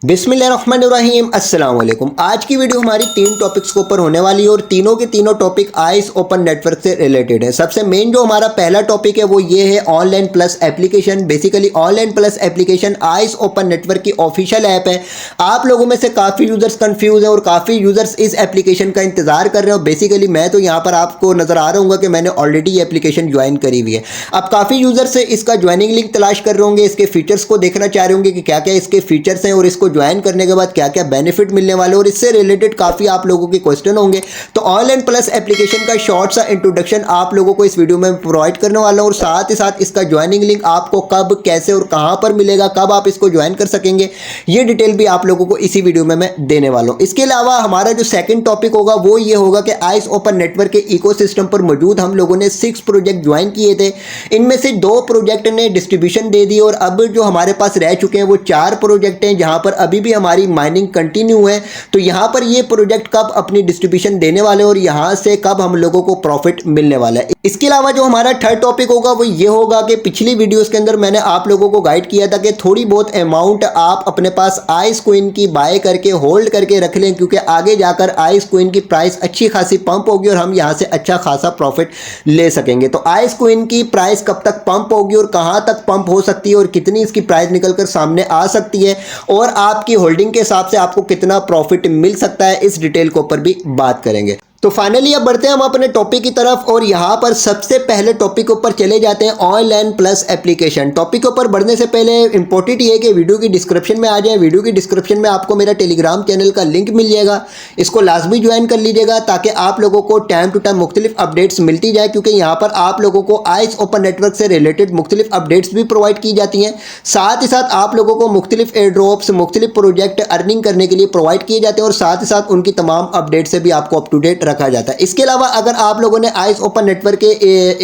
बिस्मिल्लाहिर्रहमानिर्रहीम अस्सलाम वालेकुम। आज की वीडियो हमारी तीन टॉपिक्स के ऊपर होने वाली है और तीनों के तीनों टॉपिक आइस ओपन नेटवर्क से रिलेटेड है। सबसे मेन जो हमारा पहला टॉपिक है वो ये है online plus application. Basically online plus application ice open network की ऑफिशियल ऐप है। आप लोगों में से काफ़ी यूजर्स कंफ्यूज है और काफ़ी यूजर्स इस एप्लीकेशन का इंतजार कर रहे हो। बेसिकली मैं तो यहाँ पर आपको नजर आ रहा हूँ कि मैंने ऑलरेडी ये एप्लीकेशन ज्वाइन करी हुई है। अब काफ़ी यूजर्स इसका ज्वाइनिंग लिंक तलाश कर रहे होंगे, इसके फीचर्स को देखना चाह रहे होंगे कि क्या क्या इसके फीचर्स हैं और इसको ज्वाइन करने के बाद क्या क्या बेनिफिट मिलने वाले और इससे रिलेटेड काफ़ी आप लोगों के क्वेश्चन होंगे। तो ऑनलाइन प्लस एप्लीकेशन का शॉर्ट सा इंट्रोडक्शन आप लोगों को इस वीडियो में प्रोवाइड करने वाला हूं और साथ ही साथ इसका ज्वाइनिंग लिंक आपको कब, कैसे और कहां पर मिलेगा, कब आप इसको ज्वाइन कर सकेंगे, ये डिटेल भी आप लोगों को इसी वीडियो में मैं देने वाला हूं। इसके अलावा हमारा जो सेकंड टॉपिक होगा वो ये होगा कि आइस ओपन नेटवर्क के इकोसिस्टम पर मौजूद हम लोगों ने 6 प्रोजेक्ट ज्वाइन किए थे। इनमें से 2 प्रोजेक्ट ने डिस्ट्रीब्यूशन दे दी और अब जो हमारे पास रह चुके हैं वो 4 प्रोजेक्ट हैं जहां पर अभी भी हमारी माइनिंग कंटिन्यू है। तो यहां पर ये प्रोजेक्ट कब अपनी डिस्ट्रीब्यूशन देने वाले और यहां से कब हम लोगों को प्रॉफिट मिलने वाला है। इसके अलावा जो हमारा थर्ड टॉपिक होगा वो ये होगा कि पिछली वीडियोस के अंदर मैंने आप लोगों को गाइड किया था कि थोड़ी बहुत अमाउंट आप अपने पास आइस क्वीन की बाय करके होल्ड करके रख लें, क्योंकि आगे जाकर आइस क्वीन की प्राइस अच्छी खासी पंप होगी और हम यहां से अच्छा खासा प्रॉफिट ले सकेंगे। तो आइस क्वीन की प्राइस कब तक पंप होगी और कहां तक पंप हो सकती है और कितनी इसकी प्राइस निकलकर सामने आ सकती है और आपकी होल्डिंग के हिसाब से आपको कितना प्रॉफिट मिल सकता है, इस डिटेल के ऊपर भी बात करेंगे। तो फाइनली अब बढ़ते हैं हम अपने टॉपिक की तरफ और यहाँ पर सबसे पहले टॉपिक के ऊपर चले जाते हैं ऑनलाइन प्लस एप्लीकेशन। टॉपिक के ऊपर बढ़ने से पहले इंपॉर्टेंट ये है कि वीडियो की डिस्क्रिप्शन में आ जाए। वीडियो की डिस्क्रिप्शन में आपको मेरा टेलीग्राम चैनल का लिंक मिल जाएगा, इसको लाजमी ज्वाइन कर लीजिएगा ताकि आप लोगों को टाइम टू टाइम मुख्तलिफ अपडेट्स मिलती जाए, क्योंकि यहाँ पर आप लोगों को आइस ओपन नेटवर्क से रिलेटेड मुख्तलिफ अपडेट्स भी प्रोवाइड की जाती हैं। साथ ही साथ आप लोगों को मुख्तलिफ एयर ड्रॉप्स, मुख्तलिफ प्रोजेक्ट अर्निंग करने के लिए प्रोवाइड किए जाते हैं और साथ ही साथ उनकी तमाम अपडेट से भी आपको अप टू डेट रखा जाता है। इसके अलावा अगर आप लोगों ने आइस ओपन नेटवर्क के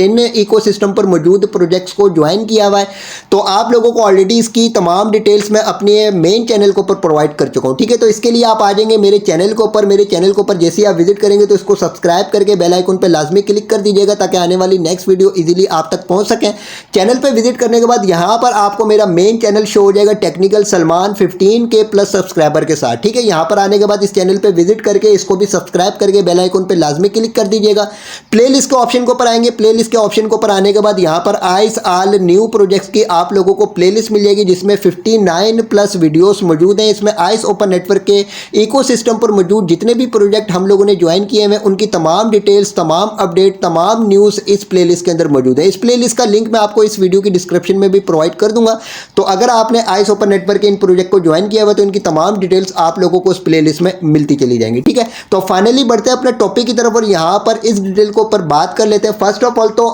इन इकोसिस्टम पर मौजूद प्रोजेक्ट्स को ज्वाइन किया हुआ है तो आप लोगों को ऑलरेडी इसकी तमाम डिटेल्स मैं अपने मेन चैनल के ऊपर प्रोवाइड कर चुका हूं। ठीक है, तो इसके लिए आप आ जाएंगे मेरे चैनल के ऊपर। मेरे चैनल के ऊपर जैसे ही आप विजिट करेंगे तो इसको सब्सक्राइब करके बेल आइकन पर लाजमी क्लिक कर दीजिएगा ताकि आने वाली नेक्स्ट वीडियो इजीली आप तक पहुंच सके। चैनल पर विजिट करने के बाद यहां पर आपको मेरा मेन चैनल शो हो जाएगा, technical Salman 15K plus subscriber के साथ। ठीक है, यहां पर आने के बाद इस चैनल पर विजिट करके इसको भी सब्सक्राइब करके बेल आइकन पर लाजमी क्लिक कर दीजिएगा। प्लेलिस्ट के ऑप्शन के ऊपर आएंगे। प्लेलिस्ट के ऑप्शन के ऊपर आने के बाद यहां पर आइस ऑल न्यू प्रोजेक्ट्स की आप लोगों को प्लेलिस्ट मिल जाएगी जिसमें 59 प्लस वीडियोस मौजूद हैं। इसमें आइस ओपन नेटवर्क के इकोसिस्टम पर मौजूद जितने भी प्रोजेक्ट हम लोगों ने ज्वाइन किए हैं उनकी तमाम डिटेल्स, तमाम अपडेट, तमाम न्यूज़ इस प्लेलिस्ट के अंदर मौजूद है। इस प्लेलिस्ट का लिंक मैं आपको इस वीडियो की डिस्क्रिप्शन में भी प्रोवाइड कर दूंगा। तो अगर आपने आइस ओपन नेटवर्क के इन प्रोजेक्ट को ज्वाइन किया हुआ तो इनकी तमाम डिटेल्स आप लोगों को उस प्लेलिस्ट में मिलती चली जाएंगी। ठीक है, तो फाइनली बढ़ते हैं अपने टॉपिक की तरफ और यहां पर इस डिटेल को ऊपर बात कर लेते हैं। फर्स्ट ऑफ ऑल तो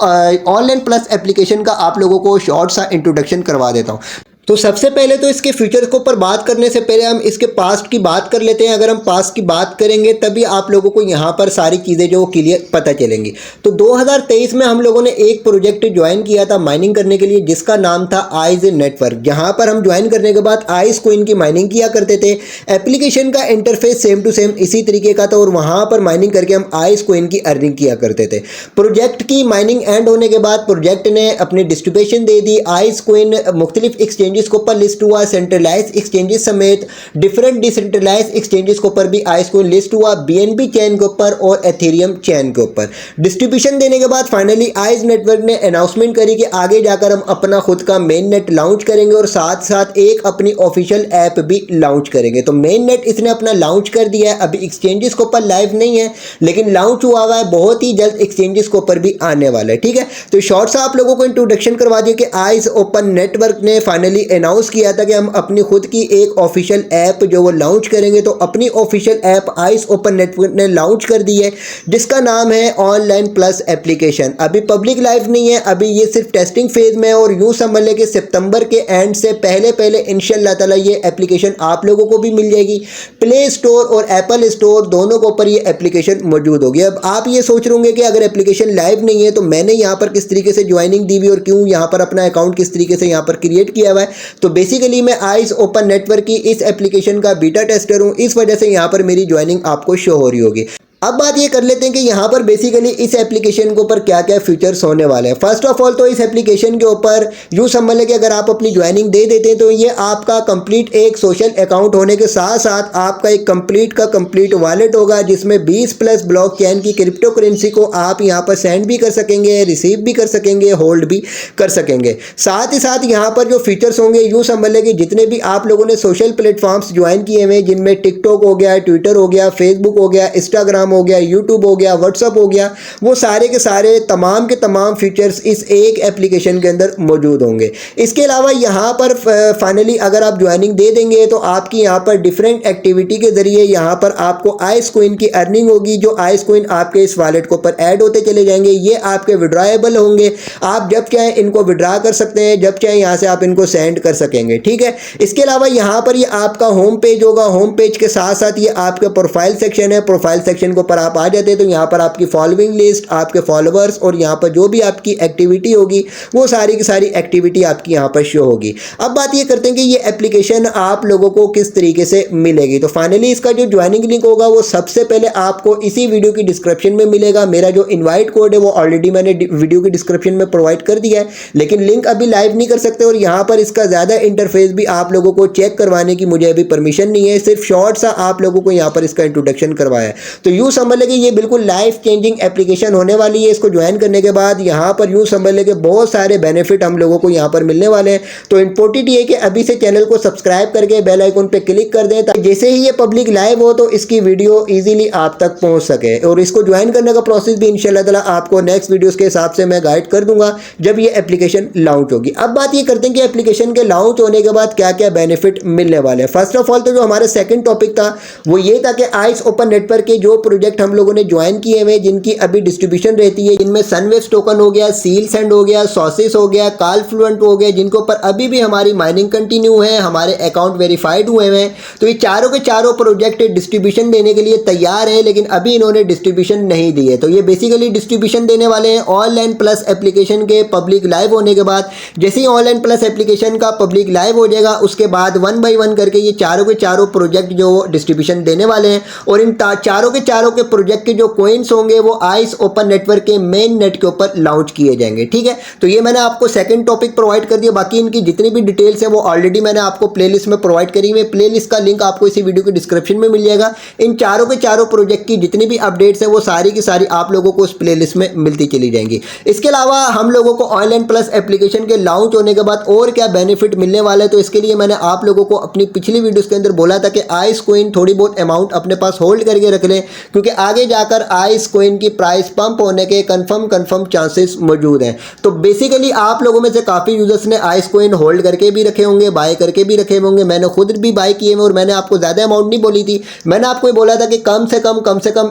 ऑनलाइन प्लस एप्लीकेशन का आप लोगों को शॉर्ट सा इंट्रोडक्शन करवा देता हूं। तो सबसे पहले तो इसके फीचर्स के ऊपर बात करने से पहले हम इसके पास्ट की बात कर लेते हैं। अगर हम पास्ट की बात करेंगे तभी आप लोगों को यहाँ पर सारी चीज़ें जो क्लियर पता चलेंगी। तो 2023 में हम लोगों ने एक प्रोजेक्ट ज्वाइन किया था माइनिंग करने के लिए जिसका नाम था आइस नेटवर्क। यहाँ पर हम ज्वाइन करने के बाद आइस क्वीन की माइनिंग किया करते थे। एप्लीकेशन का इंटरफेस सेम टू सेम इसी तरीके का था और वहाँ पर माइनिंग करके हम आइस क्वीन की अर्निंग किया करते थे। प्रोजेक्ट की माइनिंग एंड होने के बाद प्रोजेक्ट ने अपनी डिस्ट्रीब्यूशन दे दी। आइस क्वीन मुख्तलिफ एक्सचेंजेस के ऊपर लिस्ट हुआ, सेंट्रलाइज एक्सचेंजेस समेत डिफरेंट डिसेंट्रलाइज एक्सचेंजेस के ऊपर भी आइस क्वीन लिस्ट हुआ, BNB चेन के ऊपर और एथेरियम चेन के ऊपर। डिस्ट्रीब्यूशन देने के बाद फाइनली आइस नेटवर्क ने अनाउंसमेंट करी कि आगे जाकर हम अपना खुद का मेन नेट लॉन्च करेंगे और साथ साथ एक अपनी ऑफिशियल ऐप भी लॉन्च करेंगे। तो मेन नेट इसने अपना लॉन्च कर दिया है। अभी एक्सचेंजेस के ऊपर लाइव नहीं है लेकिन लॉन्च हुआ हुआ है, बहुत ही जल्द एक्सचेंजेस के ऊपर भी आने वाला है। ठीक है, तो शॉर्ट सा आप लोगों को इंट्रोडक्शन करवा दिया कि आइस ओपन नेटवर्क ने फाइनली अनाउंस किया था कि हम अपनी खुद की एक ऑफिशियल ऐप जो वो लॉन्च करेंगे। तो अपनी official app ice open network ने लॉन्च कर दी है जिसका नाम है ऑनलाइन प्लस एप्लीकेशन। अभी पब्लिक लाइव नहीं है, अभी ये सिर्फ टेस्टिंग फेज में है और यूं समझ लें कि सितंबर के एंड से पहले इंशाल्लाह ताला ये एप्लीकेशन आप लोगों को भी मिल जाएगी। प्ले स्टोर और एप्पल स्टोर दोनों के ऊपर ये एप्लीकेशन मौजूद होगी। अब आप ये सोच रहे होंगे कि अगर एप्लीकेशन लाइव नहीं है तो मैंने यहाँ पर किस तरीके से ज्वाइनिंग दी हुई और क्यों यहाँ पर अपना अकाउंट किस तरीके से यहाँ पर क्रिएट किया हुआ है। तो बेसिकली मैं आइस ओपन नेटवर्क की इस एप्लीकेशन का बीटा टेस्टर हूं, इस वजह से यहां पर मेरी ज्वाइनिंग आपको शो हो रही होगी। अब बात ये कर लेते हैं कि यहाँ पर बेसिकली इस एप्लीकेशन के ऊपर क्या क्या फीचर्स होने वाले हैं। फर्स्ट ऑफ ऑल तो इस एप्लीकेशन के ऊपर यूँ समझ लें कि अगर आप अपनी ज्वाइनिंग दे देते हैं तो ये आपका कंप्लीट एक सोशल अकाउंट होने के साथ साथ आपका एक कंप्लीट वॉलेट होगा, जिसमें 20 प्लस ब्लॉकचेन की क्रिप्टो करेंसी को आप यहाँ पर सेंड भी कर सकेंगे, रिसीव भी कर सकेंगे, होल्ड भी कर सकेंगे। साथ ही साथ यहाँ पर जो फीचर्स होंगे यूँ समझ लें कि जितने भी आप लोगों ने सोशल प्लेटफॉर्म्स ज्वाइन किए हुए हैं, जिनमें टिकटॉक हो गया, ट्विटर हो गया, फेसबुक हो गया, इंस्टाग्राम हो गया, यूट्यूब हो गया, व्हाट्सअप हो गया, वो सारे के सारे तमाम के तमाम फीचर्स इस एक एप्लीकेशन के अंदर मौजूद होंगे। इसके अलावा यहाँ पर फाइनली अगर आप ज्वाइनिंग दे देंगे तो आपकी यहाँ पर डिफरेंट एक्टिविटी के जरिए यहाँ पर आपको आइस कोइन की अर्निंग होगी, जो आइस कोइन आपके इस वॉलेट के ऊपर ऐड होते चले जाएंगे। ये आपके विड्रॉएबल होंगे, आप जब चाहे इनको विड्रॉ कर सकते हैं, जब चाहे यहाँ से आप इनको सेंड कर सकेंगे, ठीक है। इसके अलावा यहाँ पर ये आपका होम पेज होगा, होम पेज के साथ साथ ये आपका प्रोफाइल सेक्शन है। प्रोफाइल सेक्शन के ऊपर आप आ जाते हैं तो यहाँ पर आपकी फॉलोइंग लिस्ट, आपके फॉलोअर्स और यहाँ पर जो भी आपकी एक्टिविटी होगी वो सारी की सारी एक्टिविटी आपकी यहाँ पर शो होगी। अब बात ये करते हैं कि ये एप्लीकेशन आप लोगों को किस तरीके से मिलेगी। तो फाइनली इसका जो ज्वाइनिंग लिंक होगा वो सबसे पहले आपको इसी वीडियो की डिस्क्रिप्शन में मिलेगा। मेरा जो इनवाइट कोड है वो ऑलरेडी मैंने वीडियो की डिस्क्रिप्शन में प्रोवाइड कर दिया है, लेकिन लिंक अभी लाइव नहीं कर सकते और यहाँ पर इसका ज़्यादा इंटरफेस भी आप लोगों को चेक करवाने की मुझे अभी परमिशन नहीं है, सिर्फ शॉर्ट सा आप लोगों को यहाँ पर इसका इंट्रोडक्शन करवाया है। तो यूँ समझ लें कि ये बिल्कुल लाइफ चेंजिंग एप्लीकेशन होने वाली है। इसको ज्वाइन करने के बाद यहाँ पर यूँ समझ लें कि बहुत सारे बेनिफिट हम लोगों को यहाँ पर मिलने वाले हैं। तो इंपॉर्टेंट ये है कि अभी से चैनल को सब्सक्राइब करके बेल आइकन पे क्लिक कर दें, ताकि जैसे ही ये पब्लिक लाइव हो तो इसकी वीडियो इजीली आप तक पहुंच सके। और इसको ज्वाइन करने का प्रोसेस भी इंशाल्लाह ताला आपको नेक्स्ट वीडियोस के हिसाब से मैं गाइड कर दूंगा जब ये एप्लीकेशन लॉन्च होगी। अब बात ये करते हैं कि एप्लीकेशन के लॉन्च होने के बाद क्या क्या बेनिफिट मिलने वाले हैं। फर्स्ट ऑफ ऑल तो जो हमारा सेकंड टॉपिक था वो ये था कि आइस ओपन नेटवर्क के जो प्रोजेक्ट हम लोगों ने ज्वाइन किए हुए, जिनकी अभी डिस्ट्रीब्यूशन रहती है, जिनमें सनवेव्स टोकन हो गया, सील सेंड हो गया, सॉसेस हो गया, कॉल फ्लुएंट हो गया, जिनके ऊपर अभी भी हमारी माइनिंग कंटिन्यू है, हमारे अकाउंट वेरीफाइड हुए हैं। तो ये चारों के चारों प्रोजेक्ट डिस्ट्रीब्यूशन देने के लिए तैयार है, लेकिन अभी इन्होंने डिस्ट्रीब्यूशन नहीं दी है। तो ये बेसिकली डिस्ट्रीब्यूशन देने वाले हैं ऑनलाइन प्लस एप्लीकेशन के पब्लिक लाइव होने के बाद। जैसे ही ऑनलाइन प्लस एप्लीकेशन का पब्लिक लाइव हो जाएगा उसके बाद 1 बाय 1 करके ये चारों के चारों प्रोजेक्ट जो डिस्ट्रीब्यूशन देने वाले हैं, और इन चारों के प्रोजेक्ट के जो कॉइन्स होंगे वो आइस ओपन नेटवर्क के मेन नेट के ऊपर लॉन्च किए जाएंगे, ठीक है। तो ये मैंने आपको सेकंड टॉपिक प्रोवाइड कर दिया। बाकी इनकी जितनी भी डिटेल्स है वो ऑलरेडी मैंने आपको प्लेलिस्ट में प्रोवाइड करी हुई है। प्लेलिस्ट का लिंक आपको इसी वीडियो के डिस्क्रिप्शन में मिल जाएगा। इन चारों के चारों प्रोजेक्ट की जितनी भी अपडेट्स है वो सारी की सारी आप लोगों को उस प्लेलिस्ट में मिलती चली जाएंगी। इसके अलावा हम लोगों को ऑनलाइन प्लस एप्लीकेशन के लॉन्च होने के बाद और क्या बेनिफिट मिलने वाला है, तो इसके लिए मैंने आप लोगों को अपनी पिछली वीडियोस के अंदर बोला था कि आइस कोइन थोड़ी बहुत अमाउंट अपने पास होल्ड करके रख लें, क्योंकि आगे जाकर आइस कोइन की प्राइस पंप होने के कंफर्म चांसेस मौजूद हैं। तो बेसिकली आप लोगों में से काफ़ी यूजर्स ने आइस कोइन होल्ड करके भी रखे होंगे, बाय करके भी रखे होंगे। मैंने खुद भी बाय किए हैं और मैंने आपको ज़्यादा अमाउंट नहीं बोली थी। मैंने आपको बोला था कि कम से कम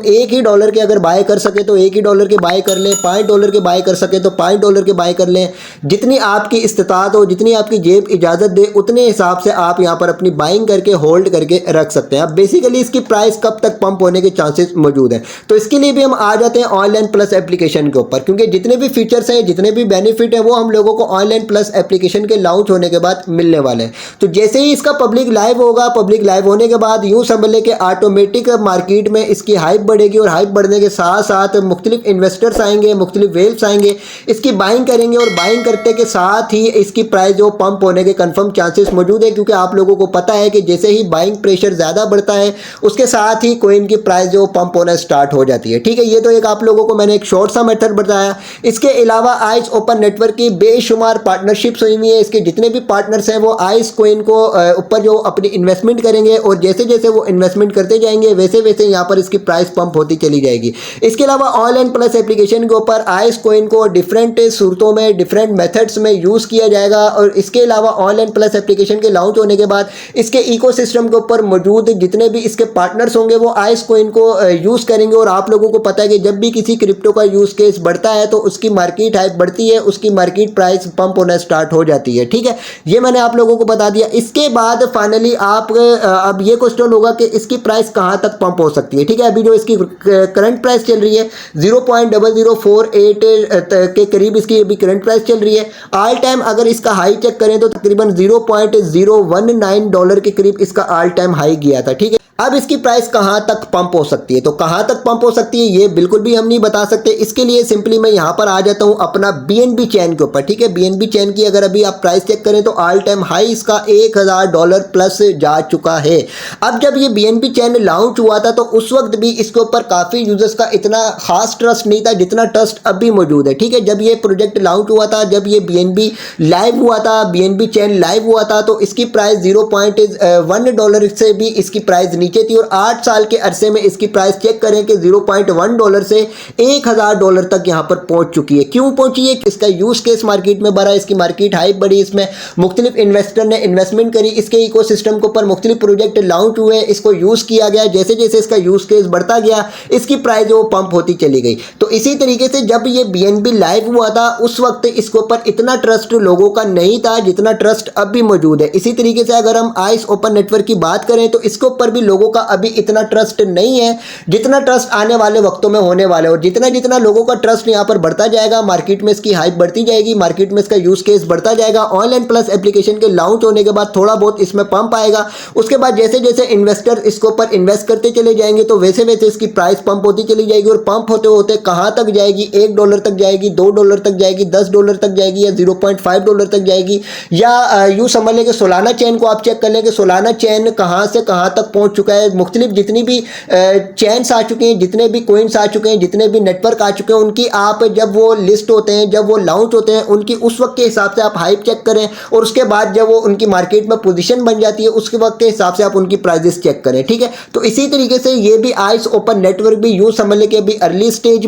$1 के अगर बाय कर सके तो $1 के बाय कर लें, $5 के बाय कर सके तो $5 के बाय कर लें। जितनी आपकी इस्तिताअत हो, जितनी आपकी जेब इजाज़त दे, उतने हिसाब से आप यहाँ पर अपनी बाइंग करके होल्ड करके रख सकते हैं। अब बेसिकली इसकी प्राइस कब तक पंप होने के चांसेस मौजूद हैं, तो इसके लिए भी हम आ जाते हैं ऑनलाइन प्लस एप्लीकेशन के ऊपर, क्योंकि जितने भी फीचर्स हैं, जितने भी बेनिफिट हैं, वो हम लोगों को ऑनलाइन प्लस एप्लीकेशन के लॉन्च होने के बाद मिलने वाले हैं। तो जैसे ही इसका पब्लिक लाइव होगा, पब्लिक लाइव होने के बाद यूँ समझ लें कि ऑटोमेटिक मार्केट में इसकी हाइप बढ़ेगी, और हाइप बढ़ने के साथ साथ मुख्तलिफ इन्वेस्टर्स आएंगे, मुख्तलिफ वेल्स आएंगे, इसकी बाइंग करेंगे, और बाइंग करते के साथ ही इसकी प्राइस जो पंप होने के कंफर्म चांसेस मौजूद है, क्योंकि आप लोगों को पता है कि जैसे ही बाइंग प्रेशर ज़्यादा बढ़ता है उसके साथ ही कोइन की प्राइस जो पंप होना स्टार्ट हो जाती है, ठीक है। ये तो एक आप लोगों को मैंने एक शॉर्ट सा मेथड बताया। इसके अलावा आइस ओपन नेटवर्क की बेशुमार पार्टनरशिप्स हुई हुई है। इसके जितने भी पार्टनर्स हैं वो आइस कोइन को ऊपर जो अपनी इन्वेस्टमेंट करेंगे, और जैसे जैसे वो इन्वेस्टमेंट करते जाएंगे वैसे वैसे यहाँ पर इसकी प्राइस पंप होती चली जाएगी। इसके अलावा ऑनलाइन प्लस एप्लीकेशन के ऊपर आइस कोइन को डिफरेंट सूरतों में, डिफरेंट मेथड्स में यूज़ किया जाएगा। और इसके अलावा ऑनलाइन प्लस एप्लीकेशन के लॉन्च होने के बाद इसके इकोसिस्टम के ऊपर मौजूद जितने भी इसके पार्टनर्स होंगे वो आइस कोइन को यूज़ करेंगे। और आप लोगों को पता है कि जब भी किसी क्रिप्टो का यूज़ केस बढ़ता है तो उसकी मार्केट हाइप बढ़ती है, उसकी मार्केट प्राइस पंप होना स्टार्ट हो जाती है, ठीक है। ये मैंने आप लोगों को बता दिया। इसके बाद फाइनली आप अब ये क्वेश्चन होगा कि इसकी प्राइस कहाँ तक पंप हो सकती है, ठीक है। अभी जो इसकी करंट प्राइस चल रही है 0.0048 के करीब इसकी अभी करंट प्राइस चल रही है। ऑल टाइम अगर इसका हाई चेक करें तो तकरीबन $0.019 के करीब इसका ऑल टाइम हाई गया था, ठीक है। अब इसकी प्राइस कहाँ तक पंप हो सकती है, तो कहाँ तक पंप हो सकती है ये बिल्कुल भी हम नहीं बता सकते। इसके लिए सिंपली मैं यहाँ पर आ जाता हूँ अपना BNB चैन के ऊपर, ठीक है। BNB चैन की अगर अभी आप प्राइस चेक करें तो ऑल टाइम हाई इसका $1000 प्लस जा चुका है। अब जब ये BNB चैन लॉन्च हुआ था तो उस वक्त भी इसके ऊपर काफ़ी यूजर्स का इतना खास ट्रस्ट नहीं था जितना ट्रस्ट अभी मौजूद है, ठीक है। जब ये प्रोजेक्ट लॉन्च हुआ था, जब ये BNB लाइव हुआ था, BNB चैन लाइव हुआ था, तो इसकी प्राइस $0.1 से भी इसकी प्राइस नीचे थी और 8 साल के अरसे में इसकी प्राइस चेक करें कि $0.1 से $1000 तक यहां पर पहुंच चुकी है। क्यों पहुंची है? इसका यूज केस मार्केट में बढ़ा, इसकी मार्केट हाइप बढ़ी, इसमें मुख्तलिफ इन्वेस्टर ने इन्वेस्टमेंट करी, इसके इकोसिस्टम के ऊपर मुख्तलिफ प्रोजेक्ट लॉन्च हुए, इसको यूज किया गया। जैसे जैसे इसका यूज केस बढ़ता गया इसकी प्राइस वो पंप होती चली गई। तो इसी तरीके से जब ये BNB लाइव हुआ था उस वक्त इसके ऊपर इतना ट्रस्ट लोगों का नहीं था जितना ट्रस्ट अब भी मौजूद है। इसी तरीके से अगर हम आइस ओपन नेटवर्क की बात करें तो इसके ऊपर भी लोगों का अभी इतना ट्रस्ट नहीं है जितना ट्रस्ट आने वाले वक्तों में होने वाले। और जितना जितना लोगों का ट्रस्ट यहाँ पर बढ़ता जाएगा, मार्केट में इसकी हाइप बढ़ती जाएगी, मार्केट में इसका यूज केस बढ़ता जाएगा। ऑनलाइन प्लस एप्लीकेशन के लॉन्च होने के बाद थोड़ा बहुत इसमें पंप आएगा, उसके बाद जैसे जैसे इन्वेस्टर इसके ऊपर इन्वेस्ट करते चले जाएंगे तो वैसे वैसे इसकी प्राइस पंप होती चली जाएगी। और पंप होते होते कहाँ तक जाएगी? $1 तक जाएगी, $2 तक जाएगी, $10 तक जाएगी या $0.5 तक जाएगी। या यूँ समझ लें कि सोलाना चैन को आप चेक कर लें कि सोलाना चैन कहाँ से कहाँ तक पहुँच चुका है। मुख्तलिफ जितनी भी चैन्स आ चुके हैं, जितने भी कोइंस आ चुके हैं, जितने भी नेटवर्क आ चुके हैं, उनकी आप जब वो लिस्ट होते हैं, जब वो लॉन्च होते हैं, उनकी उस वक्त के हिसाब से आप हाइप चेक करें और उसके बाद जब वो उनकी मार्केट में पोजीशन बन जाती है उसके वक्त के हिसाब से आप उनकी प्राइजेस चेक करें, ठीक है। तो इसी तरीके से ये भी आइस ओपन नेटवर्क भी यूँ समझ लें कि अभी अर्ली स्टेज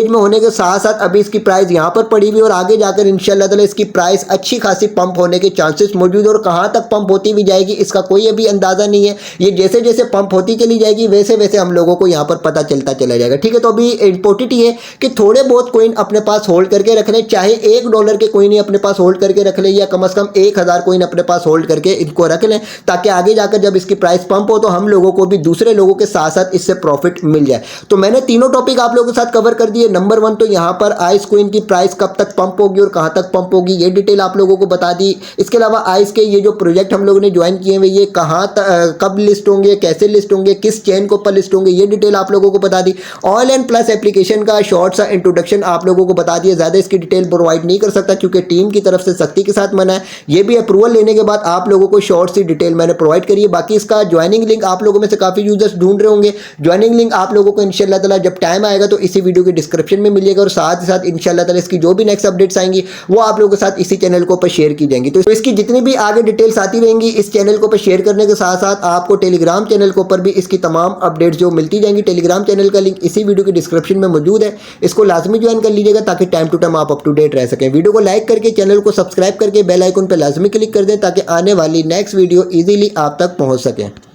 में होने के साथ साथ अभी इसकी प्राइस यहाँ पर पड़ी हुई और आगे जाकर इंशाल्लाह ताला इसकी प्राइस अच्छी खासी पंप होने के चांसेस मौजूद है। और कहाँ तक पंप होती भी जाएगी इसका कोई अभी अंदाजा नहीं है। ये जैसे जैसे पंप होती चली जाएगी वैसे वैसे हम लोगों को यहाँ पर पता चलता चला जाएगा, ठीक है। तो अभी इंपॉर्टेंट ये कि थोड़े बहुत कोइन अपने पास होल्ड करके रख लें, चाहे $1 के कोइन ही अपने पास होल्ड करके रख लें या कम से कम 1000 कोइन अपने पास होल्ड करके इनको रख लें, ताकि आगे जाकर जब इसकी प्राइस पंप हो तो हम लोगों को भी दूसरे लोगों के साथ साथ इससे प्रॉफिट मिल जाए। तो मैंने तीनों टॉपिक आप लोगों के साथ कवर कर दिए। नंबर 1 तो यहाँ पर आइस कोइन की प्राइस कब तक पंप होगी और कहाँ तक पंप होगी ये डिटेल आप लोगों को बता दी। इसके अलावा आइस के ये जो प्रोजेक्ट हम लोगों ने ज्वाइन किए हुए ये कब लिस्ट होंगे, कैसे लिस्ट होंगे, किस चेन के ऊपर लिस्ट होंगे, ये डिटेल आप लोगों को बता दी। ऑनलाइन प्लस एप्लीकेशन का शॉर्ट सा इंट्रोडक्शन आप लोगों को बता दिया। ज़्यादा इसकी डिटेल प्रोवाइड नहीं कर सकता क्योंकि टीम की तरफ से सख्ती के साथ मना है। ये भी अप्रूवल लेने के बाद आप लोगों को शॉर्ट सी डिटेल मैंने प्रोवाइड करी है। बाकी इसका ज्वाइनिंग लिंक आप लोगों में से काफ़ी यूजर्स ढूंढ रहे होंगे, ज्वाइनिंग लिंक आप लोगों को इंशाल्लाह ताला जब टाइम आएगा तो इसी वीडियो के डिस्क्रिप्शन में मिलेगा। और साथ ही साथ इंशाल्लाह ताला इसकी जो भी नेक्स्ट अपडेट्स आएंगी वो आप लोगों के साथ इसी चैनल को पर शेयर की जाएंगी। तो इसकी जितनी भी आगे डिटेल्स आती रहेंगी इस चैनल को पर शेयर करने के साथ साथ आपको टेलीग्राम चैनल के ऊपर भी इसकी तमाम अपडेट्स जो मिलती जाएंगी। टेलीग्राम चैनल का लिंक इसी वीडियो के डिस्क्रिप्शन में मौजूद है, इसको लाजमी ज्वाइन कर लीजिएगा ताकि टाइम टू टाइम आप अप टू डेट रह सकें। वीडियो को लाइक करके चैनल को सब्सक्राइब करके बेल आइकन पर लाजमी क्लिक कर दें ताकि आने वाली नेक्स्ट वीडियो ईजिली आप तक पहुँच सकें।